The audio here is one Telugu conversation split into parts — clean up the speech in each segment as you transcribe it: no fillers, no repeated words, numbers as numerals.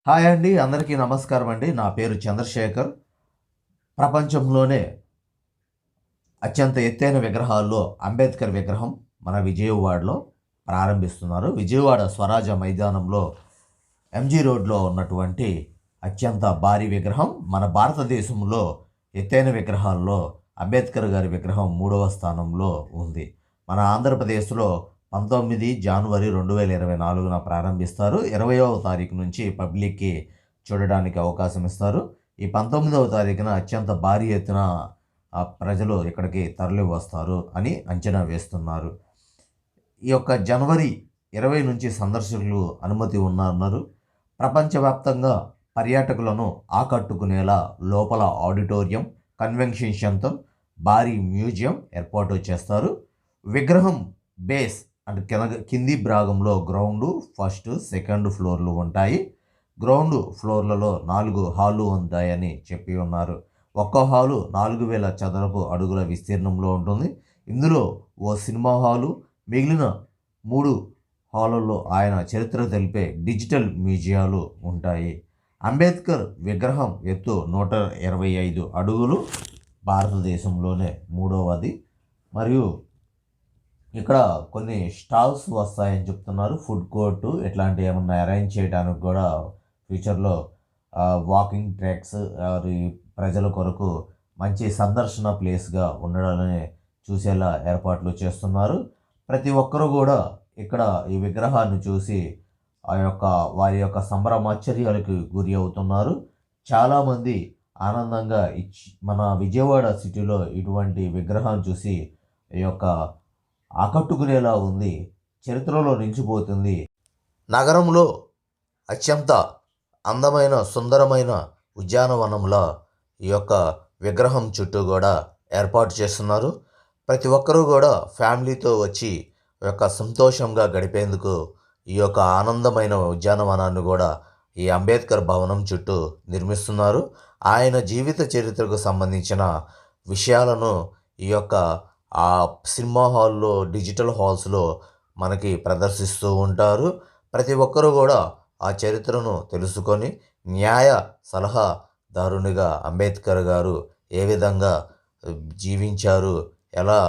హాయ్ అండి, అందరికీ నమస్కారం అండి. నా పేరు చంద్రశేఖర్. ప్రపంచంలోనే అత్యంత ఎత్తైన విగ్రహాల్లో అంబేద్కర్ విగ్రహం మన విజయవాడలో ప్రారంభిస్తున్నారు. విజయవాడ స్వరాజ మైదానంలో ఎంజీ రోడ్లో ఉన్నటువంటి అత్యంత భారీ విగ్రహం. మన భారతదేశంలో ఎత్తైన విగ్రహాల్లో అంబేద్కర్ గారి విగ్రహం 3వ స్థానంలో ఉంది. మన ఆంధ్రప్రదేశ్లో 19 జనవరి 2024 ప్రారంభిస్తారు. 20వ తారీఖు నుంచి పబ్లిక్కి చూడడానికి అవకాశం ఇస్తారు. ఈ 19వ తారీఖున అత్యంత భారీ ఎత్తున ప్రజలు ఇక్కడికి తరలి వస్తారు అని అంచనా వేస్తున్నారు. ఈ యొక్క జనవరి 20 నుంచి సందర్శకులు అనుమతి ఉన్నారు. ప్రపంచవ్యాప్తంగా పర్యాటకులను ఆకట్టుకునేలా లోపల ఆడిటోరియం, కన్వెన్షన్ సెంటర్, భారీ మ్యూజియం ఏర్పాటు చేస్తారు. విగ్రహం బేస్ అంటే కింది భాగంలో గ్రౌండ్, ఫస్ట్, సెకండ్ ఫ్లోర్లు ఉంటాయి. గ్రౌండ్ ఫ్లోర్లలో 4 హాళ్ళు ఉంటాయని చెప్పి ఉన్నారు. ఒక్క హాలు 4000 చదరపు అడుగుల విస్తీర్ణంలో ఉంటుంది. ఇందులో ఓ సినిమా హాలు, మిగిలిన 3 హాలుల్లో ఆయన చరిత్ర తెలిపే డిజిటల్ మ్యూజియాలు ఉంటాయి. అంబేద్కర్ విగ్రహం ఎత్తు 125 అడుగులు, భారతదేశంలోనే 3వది. మరియు ఇక్కడ కొన్ని స్టాల్స్ వస్తాయని చెప్తున్నారు. ఫుడ్ కోర్టు ఇట్లాంటివి ఏమన్నా అరేంజ్ చేయడానికి కూడా ఫ్యూచర్లో వాకింగ్ ట్రాక్స్ ప్రజల కొరకు మంచి సందర్శన ప్లేస్గా ఉండడాలని చూసేలా ఏర్పాట్లు చేస్తున్నారు. ప్రతి ఒక్కరూ కూడా ఇక్కడ ఈ విగ్రహాన్ని చూసి వారి యొక్క సంభ్రమాశ్చర్యాలకు గురి అవుతున్నారు. చాలామంది ఆనందంగా మన విజయవాడ సిటీలో ఇటువంటి విగ్రహాన్ని చూసి ఈ యొక్క ఆకట్టుకునేలా ఉంది, చరిత్రలో నిలిచిపోతుంది. నగరంలో అత్యంత అందమైన సుందరమైన ఉద్యానవనంలో ఈ యొక్క విగ్రహం చుట్టూ కూడా ఏర్పాటు చేస్తున్నారు. ప్రతి ఒక్కరూ కూడా ఫ్యామిలీతో వచ్చి సంతోషంగా గడిపేందుకు ఈ యొక్క ఆనందమైన ఉద్యానవనాన్ని కూడా ఈ అంబేద్కర్ భవనం చుట్టూ నిర్మిస్తున్నారు. ఆయన జీవిత చరిత్రకు సంబంధించిన విషయాలను ఈ యొక్క ఆ సినిమా హాల్లో, డిజిటల్ హాల్స్లో మనకి ప్రదర్శిస్తూ ఉంటారు. ప్రతి ఒక్కరూ కూడా ఆ చరిత్రను తెలుసుకొని న్యాయ సలహాదారునిగా అంబేద్కర్ గారు ఏ విధంగా జీవించారు, ఎలా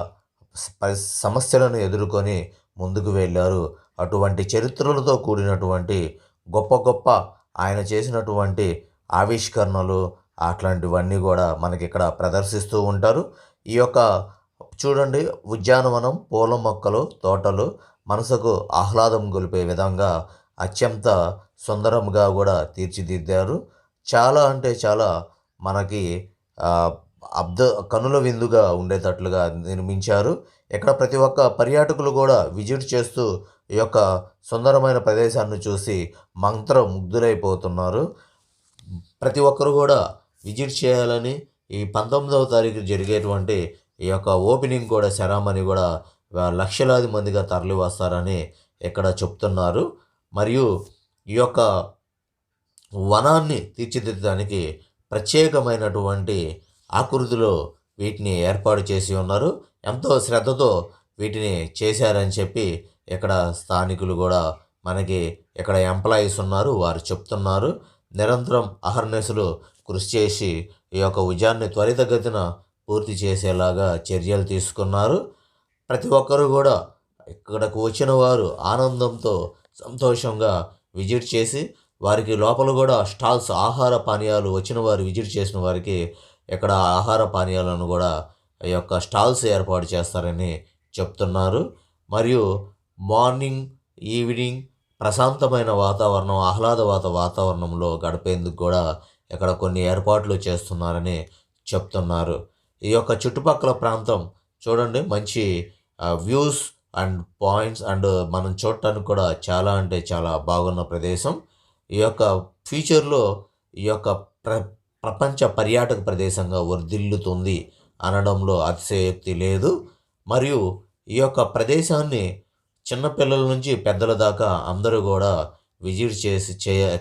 సమస్యలను ఎదుర్కొని ముందుకు వెళ్ళారు, అటువంటి చరిత్రలతో కూడినటువంటి గొప్ప గొప్ప ఆయన చేసినటువంటి ఆవిష్కరణలు అట్లాంటివన్నీ కూడా మనకి ఇక్కడ ప్రదర్శిస్తూ ఉంటారు. ఈ యొక్క చూడండి, ఉద్యానవనం, పూల మొక్కలు, తోటలు మనసుకు ఆహ్లాదం గొలిపే విధంగా అత్యంత సుందరంగా కూడా తీర్చిదిద్దారు. చాలా అంటే చాలా మనకి కనుల విందుగా ఉండేటట్లుగా నిర్మించారు. ఇక్కడ ప్రతి ఒక్క పర్యాటకులు కూడా విజిట్ చేస్తూ ఈ యొక్క సుందరమైన ప్రదేశాన్ని చూసి మంత్రముగ్ధులైపోతున్నారు. ప్రతి ఒక్కరు కూడా విజిట్ చేయాలని, ఈ 19వ తారీఖు జరిగేటువంటి ఈ యొక్క ఓపెనింగ్ కూడా సెరామనీ కూడా లక్షలాది మందిగా తరలి వస్తారని ఇక్కడ చెప్తున్నారు. మరియు ఈ యొక్క వనాన్ని తీర్చిదిద్దడానికి ప్రత్యేకమైనటువంటి ఆకృతిలో వీటిని ఏర్పాటు చేసి ఉన్నారు. ఎంతో శ్రద్ధతో వీటిని చేశారని చెప్పి ఇక్కడ స్థానికులు కూడా మనకి ఇక్కడ ఎంప్లాయీస్ ఉన్నారు, వారు చెప్తున్నారు. నిరంతరం అహర్నిశలు కృషి చేసి ఈ యొక్క ఉద్యాన్ని త్వరితగతిన పూర్తి చేసేలాగా చర్యలు తీసుకున్నారు. ప్రతి ఒక్కరూ కూడా ఇక్కడకు వచ్చిన వారు ఆనందంతో సంతోషంగా విజిట్ చేసి వారికి లోపల కూడా స్టాల్స్, ఆహార పానీయాలు వచ్చిన వారు విజిట్ చేసిన వారికి ఇక్కడ ఆహార పానీయాలను కూడా ఈ యొక్క స్టాల్స్ ఏర్పాటు చేస్తారని చెప్తున్నారు. మరియు మార్నింగ్, ఈవినింగ్ ప్రశాంతమైన వాతావరణం, ఆహ్లాదవాత వాతావరణంలో గడిపేందుకు కూడా ఇక్కడ కొన్ని ఏర్పాట్లు చేస్తున్నారని చెప్తున్నారు. ఈ యొక్క చుట్టుపక్కల ప్రాంతం చూడండి, మంచి వ్యూస్ అండ్ పాయింట్స్ అండ్ మనం చూడటానికి కూడా చాలా అంటే చాలా బాగున్న ప్రదేశం. ఈ యొక్క ఫ్యూచర్లో ఈ యొక్క ప్రపంచ పర్యాటక ప్రదేశంగా వర్ధిల్లుతుంది అనడంలో అతిశయోక్తి లేదు. మరియు ఈ యొక్క ప్రదేశాన్ని చిన్నపిల్లల నుంచి పెద్దల దాకా అందరూ కూడా విజిట్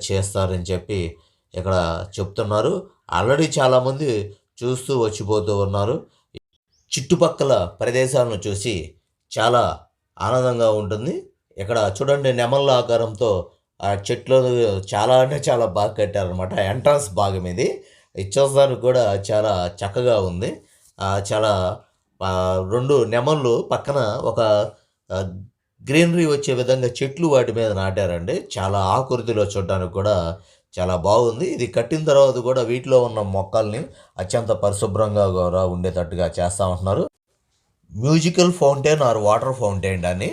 చేస్తారని చెప్పి ఇక్కడ చెప్తున్నారు. ఆల్రెడీ చాలామంది చూస్తూ వచ్చిపోతూ ఉన్నారు. చుట్టుపక్కల ప్రదేశాలను చూసి చాలా ఆనందంగా ఉంటుంది. ఇక్కడ చూడండి, నెమళ్ళ ఆకారంతో ఆ చెట్లు చాలా అంటే చాలా బాగా కట్టారనమాట. ఎంట్రన్స్ భాగం ఇది. ఇది చూడడానికి కూడా చాలా చక్కగా ఉంది. చాలా 2 నెమళ్ళు పక్కన ఒక ఆహ్, గ్రీనరీ వచ్చే విధంగా చెట్లు వాటి మీద నాటారండి. చాలా ఆకృతిలో చూడడానికి కూడా చాలా బాగుంది. ఇది కట్టిన తర్వాత కూడా వీటిలో ఉన్న మొక్కల్ని అత్యంత పరిశుభ్రంగా గూడా ఉండేటట్టుగా చేస్తా ఉంటున్నారు. Musical fountain or water fountain అని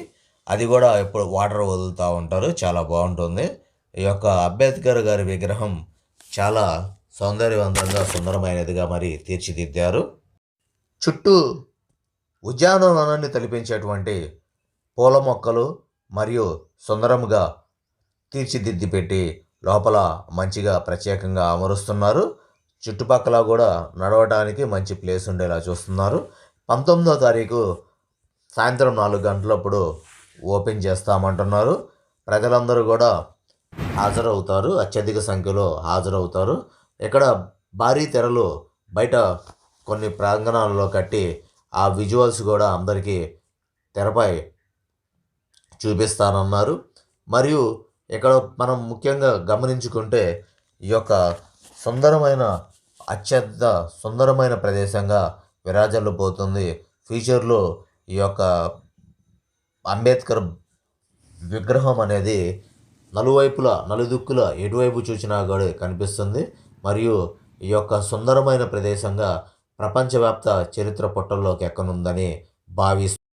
అది కూడా ఎప్పుడు వాటర్ వదులుతూ ఉంటారు. చాలా బాగుంటుంది. ఈ యొక్క అంబేద్కర్ గారి విగ్రహం చాలా సౌందర్యవంతంగా, సుందరమైనదిగా మరి తీర్చిదిద్దారు. చుట్టూ ఉద్యానవనాన్ని తలపించేటువంటి పూల మొక్కలు మరియు సుందరముగా తీర్చిదిద్ది పెట్టి లోపల మంచిగా ప్రత్యేకంగా అమరుస్తున్నారు. చుట్టుపక్కల కూడా నడవడానికి మంచి ప్లేస్ ఉండేలా చూస్తున్నారు. 19వ తారీఖు సాయంత్రం 4 గంటలప్పుడు ఓపెన్ చేస్తామంటున్నారు. ప్రజలందరూ కూడా హాజరవుతారు. అత్యధిక సంఖ్యలో హాజరవుతారు. ఇక్కడ భారీ తెరలు బయట కొన్ని ప్రాంగణాల్లో కట్టి ఆ విజువల్స్ కూడా అందరికీ తెరపై చూపిస్తానన్నారు. మరియు ఇక్కడ మనం ముఖ్యంగా గమనించుకుంటే ఈ యొక్క సుందరమైన అత్యంత సుందరమైన ప్రదేశంగా విరాజిల్లిపోతుంది. ఫ్యూచర్‌లో ఈ యొక్క అంబేద్కర్ విగ్రహం అనేది నలువైపులా, నలుదిక్కులా ఎటువైపు చూసినా కూడా కనిపిస్తుంది. మరియు ఈ యొక్క సుందరమైన ప్రదేశంగా ప్రపంచవ్యాప్త చరిత్ర పుటల్లోకి ఎక్కనుందని భావిస్తున్నాను.